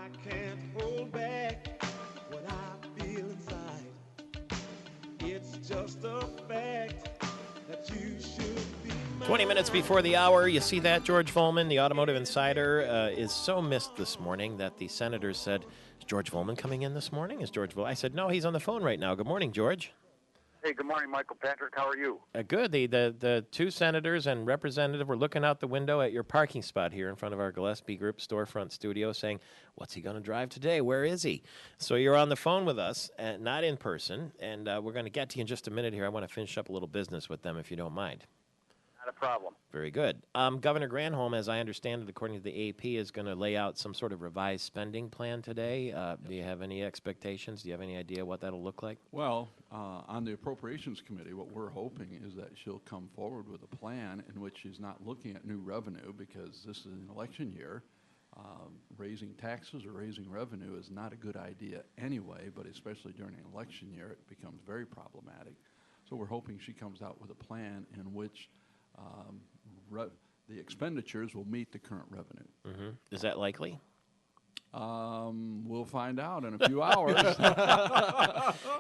I can't hold back what I feel inside. It's just a fact that you should be mine. 20 minutes before the hour, you see that, George Vollman, the automotive insider, is so missed this morning that the senators said, is George Vollman coming in this morning? Is George Vollman? I said, no, he's on the phone right now. Good morning, George. Hey, good morning, Michael Patrick. How are you? Good. The two senators and representative were looking out the window at your parking spot here in front of our Gillespie Group storefront studio saying, what's he going to drive today? Where is he? So you're on the phone with us, not in person, and we're going to get to you in just a minute here. I want to finish up a little business with them if you don't mind. Not a problem. Very good. Governor Granholm, as I understand it, according to the AP, is going to lay out some sort of revised spending plan today. Do you have any expectations? Do you have any idea what that'll look like? Well, on the Appropriations Committee, what we're hoping is that she'll come forward with a plan in which she's not looking at new revenue, because this is an election year. Raising taxes or raising revenue is not a good idea anyway, but especially during an election year, it becomes very problematic. So we're hoping she comes out with a plan in which the expenditures will meet the current revenue. Mm-hmm. Is that likely? We'll find out in a few hours.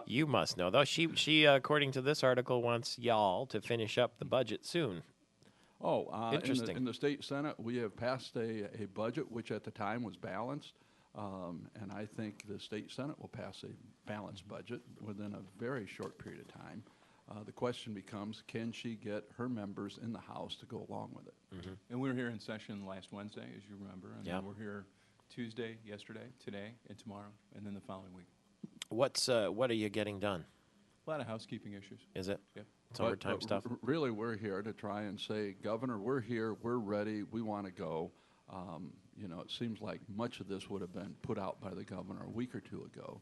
You must know, though. She, according to this article, wants y'all to finish up the budget soon. Oh, Interesting. In the state senate, we have passed a budget which at the time was balanced, and I think the state senate will pass a balanced budget within a very short period of time. The question becomes, can she get her members in the House to go along with it? Mm-hmm. And we were here in session last Wednesday, as you remember, and Yeah. then we're here Tuesday, yesterday, today, and tomorrow, and then the following week. What are you getting done? A lot of housekeeping issues. Is it? Yep. It's overtime stuff? Really, we're here to try and say, Governor, we're here, we're ready, we want to go. It seems like much of this would have been put out by the governor a week or two ago,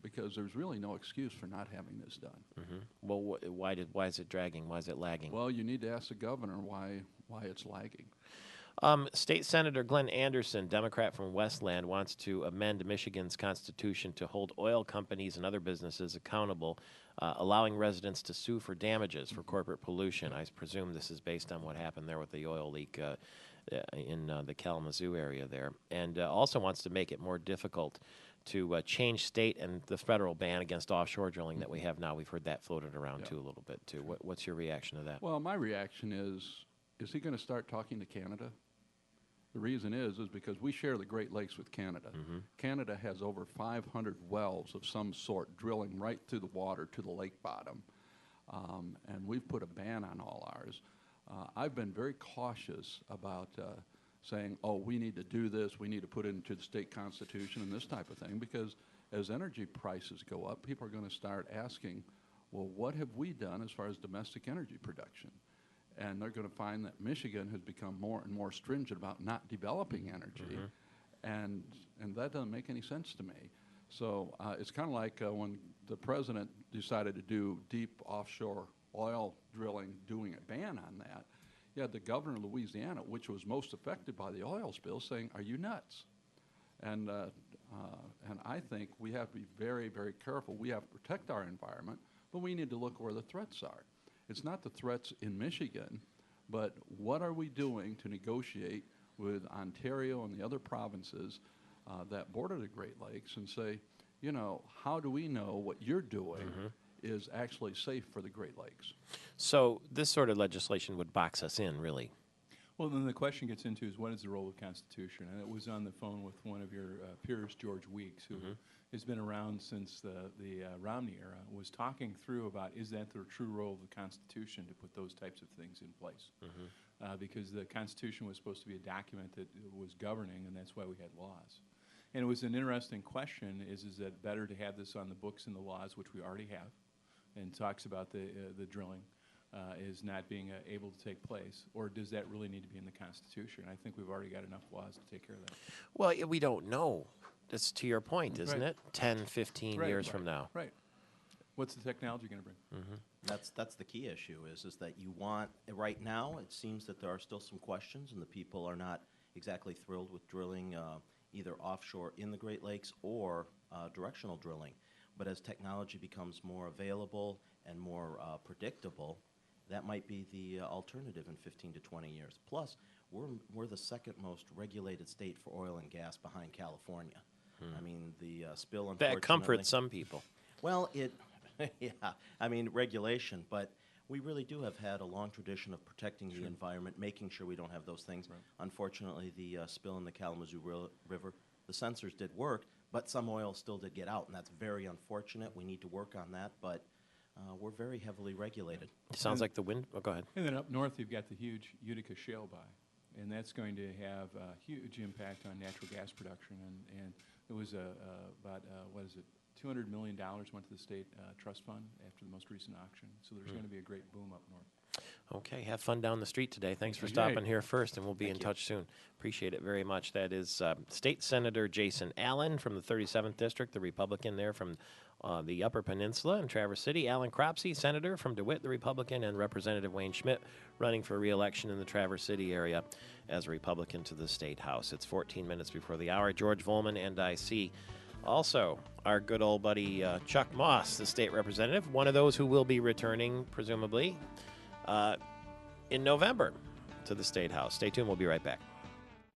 because there's really no excuse for not having this done. Mm-hmm. Well, why is it dragging? Why is it lagging? Well, you need to ask the governor why it's lagging. State Senator Glenn Anderson, Democrat from Westland, wants to amend Michigan's constitution to hold oil companies and other businesses accountable, allowing residents to sue for damages for corporate pollution. I presume this is based on what happened there with the oil leak in the Kalamazoo area there, and also wants to make it more difficult to change state and the federal ban against offshore drilling that we have now. We've heard that floated around too a little bit too. What's your reaction to that? Well, my reaction is he going to start talking to Canada? The reason is because we share the Great Lakes with Canada. Mm-hmm. Canada has over 500 wells of some sort drilling right through the water to the lake bottom, and we've put a ban on all ours. I've been very cautious about saying, oh, we need to do this, we need to put it into the state constitution and this type of thing, because as energy prices go up, people are going to start asking, well, what have we done as far as domestic energy production? And they're going to find that Michigan has become more and more stringent about not developing energy, and that doesn't make any sense to me. So it's kind of like when the president decided to do deep offshore oil drilling, doing a ban on that. You had the governor of Louisiana, which was most affected by the oil spill, saying, are you nuts? And I think we have to be very, very careful. We have to protect our environment, but we need to look where the threats are. It's not the threats in Michigan, but what are we doing to negotiate with Ontario and the other provinces that border the Great Lakes and say, how do we know what you're doing is actually safe for the Great Lakes? So this sort of legislation would box us in, really. Well, then the question gets into is what is the role of the Constitution? And it was on the phone with one of your peers, George Weeks, who has been around since the Romney era, was talking through about is that the true role of the Constitution to put those types of things in place? Because the Constitution was supposed to be a document that was governing, and that's why we had laws. And it was an interesting question, is that better to have this on the books and the laws, which we already have, and talks about the drilling, is not being able to take place, or does that really need to be in the Constitution? I think we've already got enough laws to take care of that. Well, we don't know. That's to your point, isn't it? 10, 15 years from now. Right. What's the technology going to bring? That's the key issue is that you want, right now it seems that there are still some questions and the people are not exactly thrilled with drilling either offshore in the Great Lakes or directional drilling. But as technology becomes more available and more predictable, that might be the alternative in 15 to 20 years. Plus, we're the second most regulated state for oil and gas behind California. I mean, the spill, unfortunately... That comforts some people. Well, yeah, I mean, regulation, but we really do have had a long tradition of protecting the environment, making sure we don't have those things. Right. Unfortunately, the spill in the Kalamazoo River, the sensors did work, but some oil still did get out, and that's very unfortunate. We need to work on that, but we're very heavily regulated. Sounds like the wind. Oh, go ahead. And then up north, you've got the huge Utica shale buy, and that's going to have a huge impact on natural gas production. And it was about, $200 million went to the state trust fund after the most recent auction. So there's going to be a great boom up north. Okay, have fun down the street today. Thanks for Okay. stopping here first, and we'll be in touch soon. Appreciate it very much. That is State Senator Jason Allen from the 37th District, the Republican there from the Upper Peninsula in Traverse City. Alan Cropsey, Senator from DeWitt, the Republican, and Representative Wayne Schmidt running for re-election in the Traverse City area as a Republican to the State House. It's 14 minutes before the hour. George Vollman and I see also our good old buddy Chuck Moss, the state representative, one of those who will be returning, presumably, in November to the State House. Stay tuned. We'll be right back.